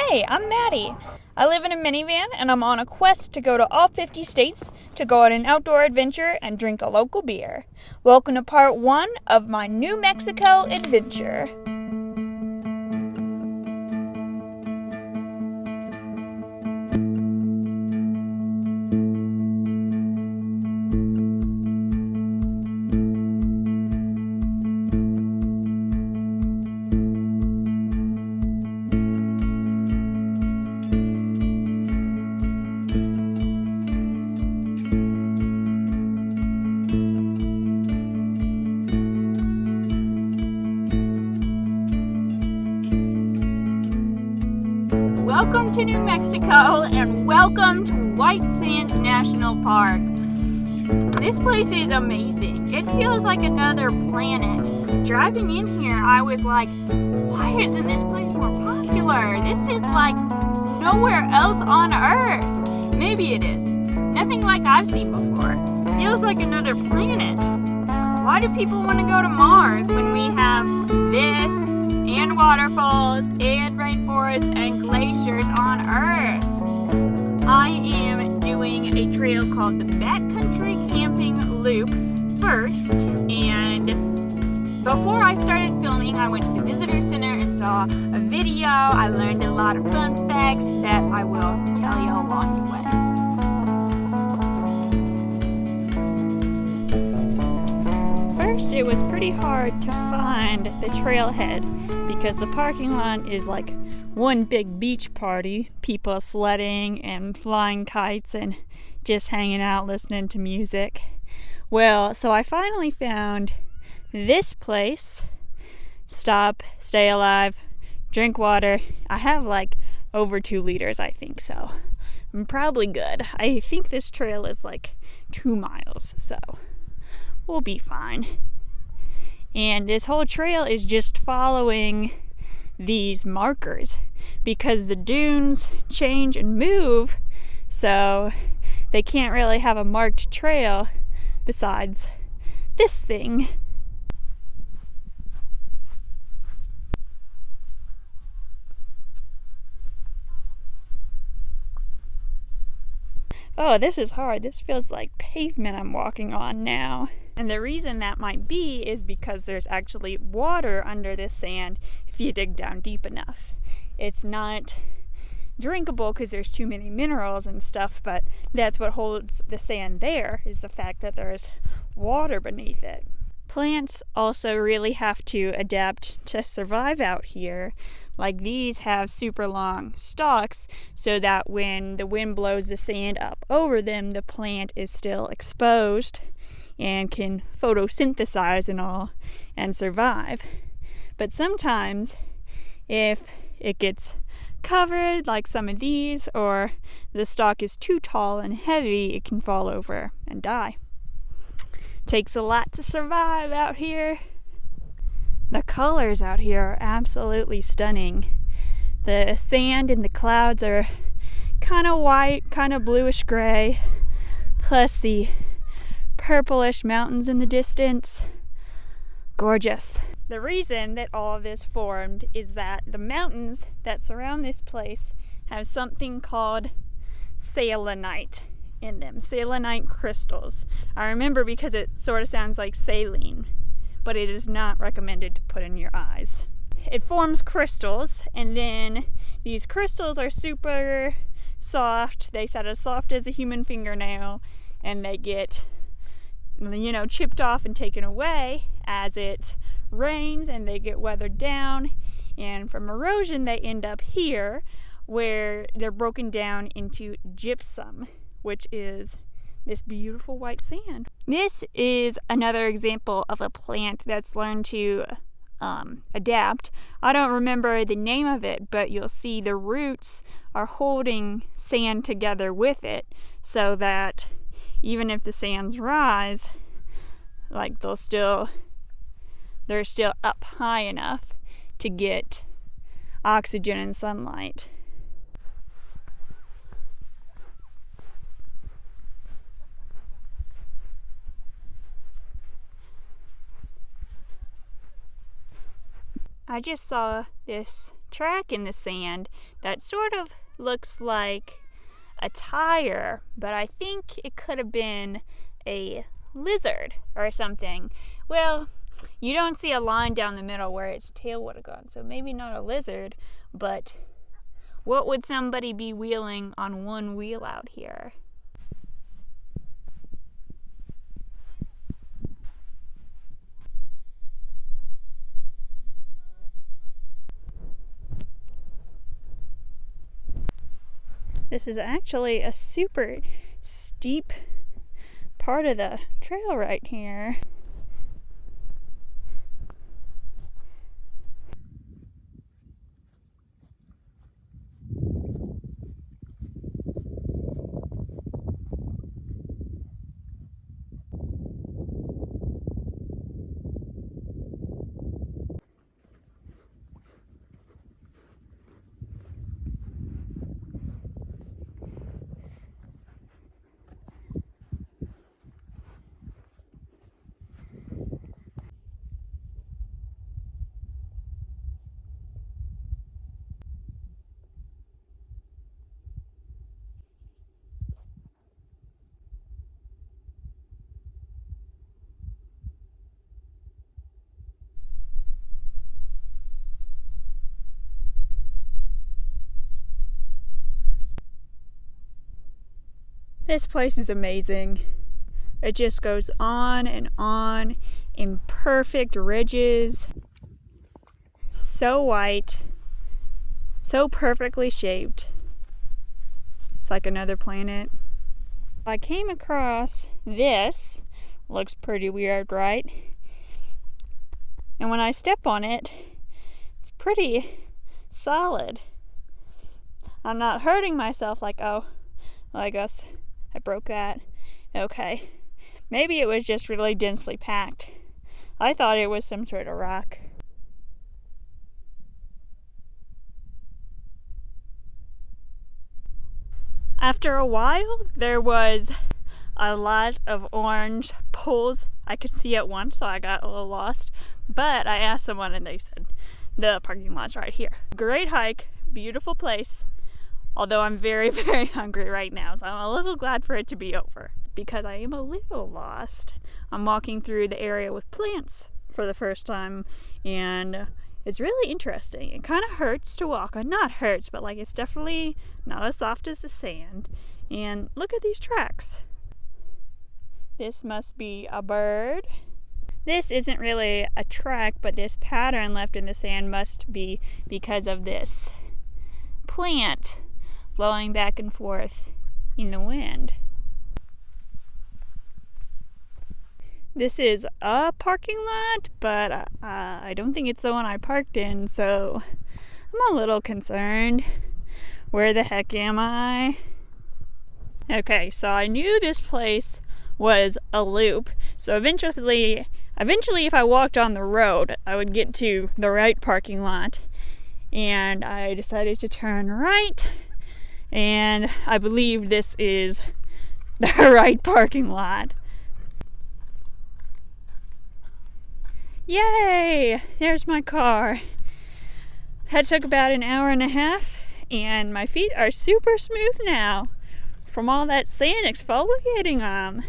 Hey, I'm Maddie. I live in a minivan and I'm on a quest to go to all 50 states to go on an outdoor adventure and drink a local beer. Welcome to part 1 of my New Mexico adventure. Welcome to New Mexico and welcome to White Sands National Park. This place is amazing. It feels like another planet. Driving in here, I was like, why isn't this place more popular? This is like nowhere else on Earth. Maybe it is. Nothing like I've seen before. Feels like another planet. Why do people want to go to Mars when we have this and waterfalls and rainforests and glaciers on Earth? I am doing a trail called the Backcountry Camping Loop first, and before I started filming, I went to the visitor center and saw a video. I learned a lot of fun facts that I will tell you along the way. First, it was pretty hard to find the trailhead because the parking lot is like one big beach party, people sledding and flying kites and just hanging out listening to music. Well, so I finally found this place. Stop, stay alive, drink water. I have like over 2 liters, I think, so I'm probably good. I think this trail is like 2 miles, so we'll be fine. And this whole trail is just following these markers because the dunes change and move, so they can't really have a marked trail besides this thing. Oh, this is hard. This feels like pavement I'm walking on now. And the reason that might be is because there's actually water under this sand if you dig down deep enough. It's not drinkable because there's too many minerals and stuff, but that's what holds the sand there, is the fact that there's water beneath it. Plants also really have to adapt to survive out here. Like these have super long stalks so that when the wind blows the sand up over them, the plant is still exposed and can photosynthesize and all and survive. But sometimes if it gets covered like some of these, or the stalk is too tall and heavy, it can fall over and die. Takes a lot to survive out here. The colors out here are absolutely stunning. The sand and the clouds are kind of white, kind of bluish gray, plus the purplish mountains in the distance. Gorgeous. The reason that all of this formed is that the mountains that surround this place have something called selenite in them. Selenite crystals. I remember because it sort of sounds like saline, but it is not recommended to put in your eyes. It forms crystals, and then these crystals are super soft. They said as soft as a human fingernail, and they get chipped off and taken away as it rains, and they get weathered down, and from erosion they end up here where they're broken down into gypsum, which is this beautiful white sand. This is another example of a plant that's learned to adapt. I don't remember the name of it, but you'll see the roots are holding sand together with it so that even if the sands rise, like they're still up high enough to get oxygen and sunlight. I just saw this track in the sand that sort of looks like a tire, but I think it could have been a lizard or something. Well, you don't see a line down the middle where its tail would have gone, so maybe not a lizard, but what would somebody be wheeling on one wheel out here? This is actually a super steep part of the trail right here. This place is amazing. It just goes on in perfect ridges. So white, so perfectly shaped. It's like another planet. I came across this. Looks pretty weird, right? And when I step on it, it's pretty solid. I'm not hurting myself like, oh, well, I guess I broke that. Okay. Maybe it was just really densely packed. I thought it was some sort of rock. After a while, there was a lot of orange poles I could see at once, so I got a little lost. But I asked someone and they said, the parking lot's right here. Great hike, beautiful place. Although I'm very, very hungry right now, so I'm a little glad for it to be over. Because I am a little lost. I'm walking through the area with plants for the first time, and it's really interesting. It kind of hurts to walk on. Not hurts, but like it's definitely not as soft as the sand. And look at these tracks. This must be a bird. This isn't really a track, but this pattern left in the sand must be because of this plant blowing back and forth in the wind. This is a parking lot, but I don't think it's the one I parked in, so I'm a little concerned. Where the heck am I? Okay, so I knew this place was a loop, so eventually if I walked on the road, I would get to the right parking lot, and I decided to turn right, and I believe this is the right parking lot. Yay! There's my car. That took about an hour and a half, and my feet are super smooth now from all that sand exfoliating them.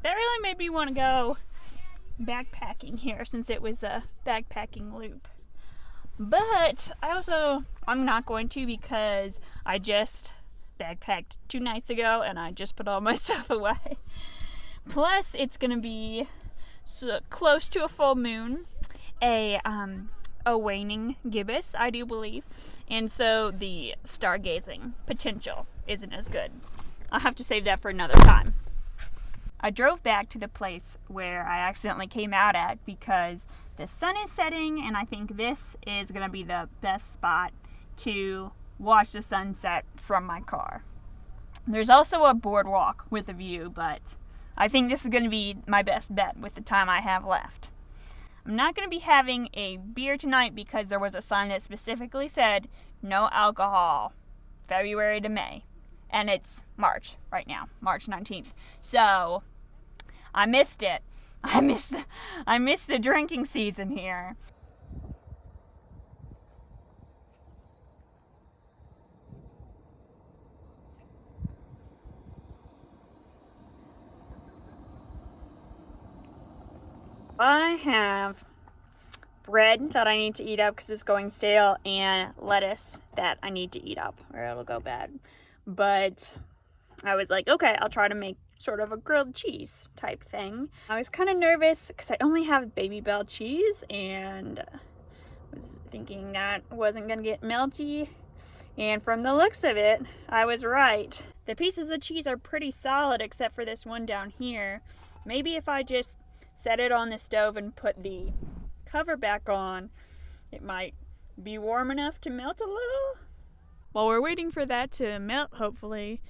That really made me want to go backpacking here, since it was a backpacking loop. But I'm not going to, because I just backpacked 2 nights ago and I just put all my stuff away. Plus, it's going to be so close to a full moon, a waning gibbous, I do believe, and so the stargazing potential isn't as good. I'll have to save that for another time. I drove back to the place where I accidentally came out at because the sun is setting, and I think this is going to be the best spot to watch the sunset from my car. There's also a boardwalk with a view, but I think this is going to be my best bet with the time I have left. I'm not going to be having a beer tonight because there was a sign that specifically said no alcohol, February to May. And it's March right now, March 19th. So I missed it. I missed the drinking season here. I have bread that I need to eat up because it's going stale, and lettuce that I need to eat up or it'll go bad. But I was like, okay, I'll try to make sort of a grilled cheese type thing. I was kind of nervous because I only have Baby Bell cheese and was thinking that wasn't gonna get melty. And from the looks of it, I was right. The pieces of cheese are pretty solid except for this one down here. Maybe if I just set it on the stove and put the cover back on, it might be warm enough to melt a little. While we're waiting for that to melt, hopefully,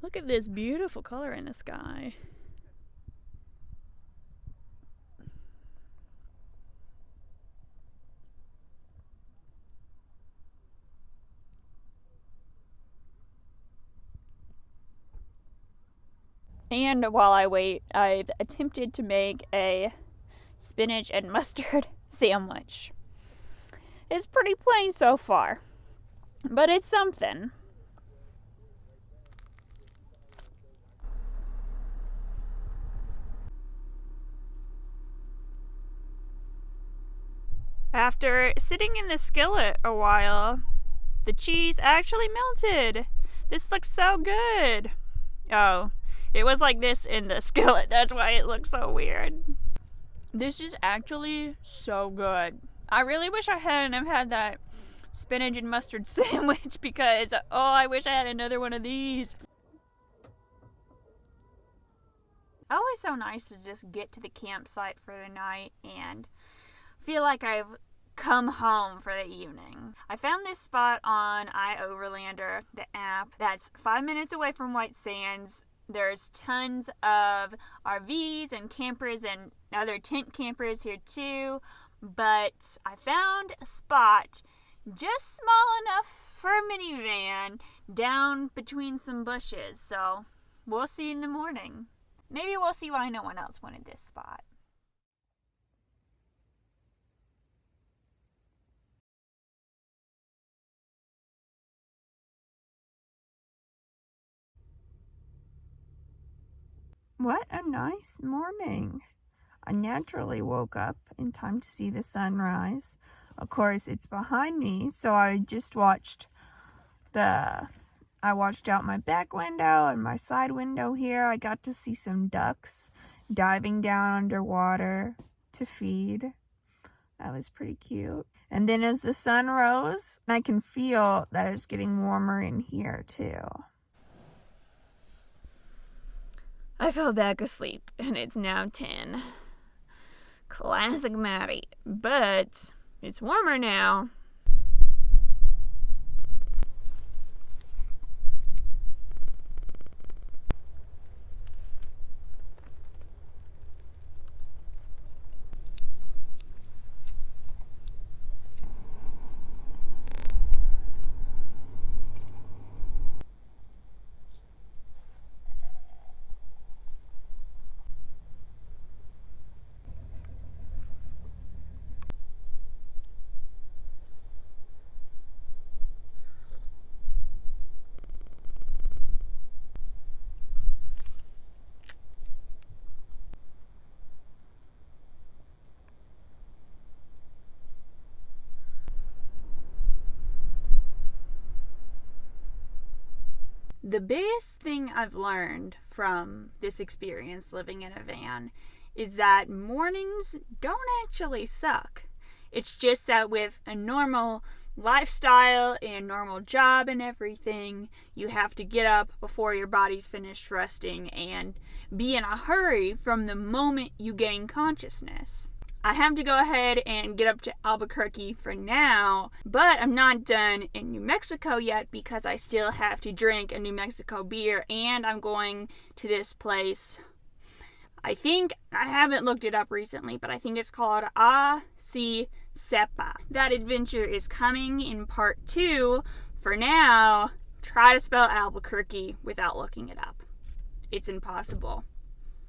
look at this beautiful color in the sky. And while I wait, I've attempted to make a spinach and mustard sandwich. It's pretty plain so far, but it's something. After sitting in the skillet a while, the cheese actually melted. This looks so good. Oh, it was like this in the skillet. That's why it looks so weird. This is actually so good. I really wish I hadn't have had that spinach and mustard sandwich because, oh, I wish I had another one of these. Always so nice to just get to the campsite for the night and feel like I've come home for the evening. I found this spot on iOverlander, the app, that's 5 minutes away from White Sands. There's tons of RVs and campers and other tent campers here too, but I found a spot just small enough for a minivan down between some bushes, so we'll see in the morning. Maybe we'll see why no one else wanted this spot. What a nice morning. I naturally woke up in time to see the sunrise. Of course, it's behind me, so I watched out my back window and my side window here. I got to see some ducks diving down underwater to feed. That was pretty cute. And then as the sun rose, I can feel that it's getting warmer in here too. I fell back asleep, and it's now 10. Classic Maddie. But it's warmer now. The biggest thing I've learned from this experience living in a van is that mornings don't actually suck. It's just that with a normal lifestyle and normal job and everything, you have to get up before your body's finished resting and be in a hurry from the moment you gain consciousness. I have to go ahead and get up to Albuquerque for now, but I'm not done in New Mexico yet because I still have to drink a New Mexico beer, and I'm going to this place. I haven't looked it up recently, but I think it's called A.C. Sepa. That adventure is coming in part 2. For now, try to spell Albuquerque without looking it up. It's impossible.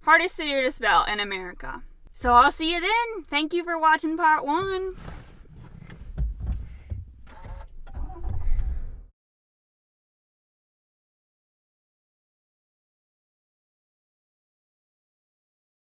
Hardest city to spell in America. So I'll see you then. Thank you for watching part 1.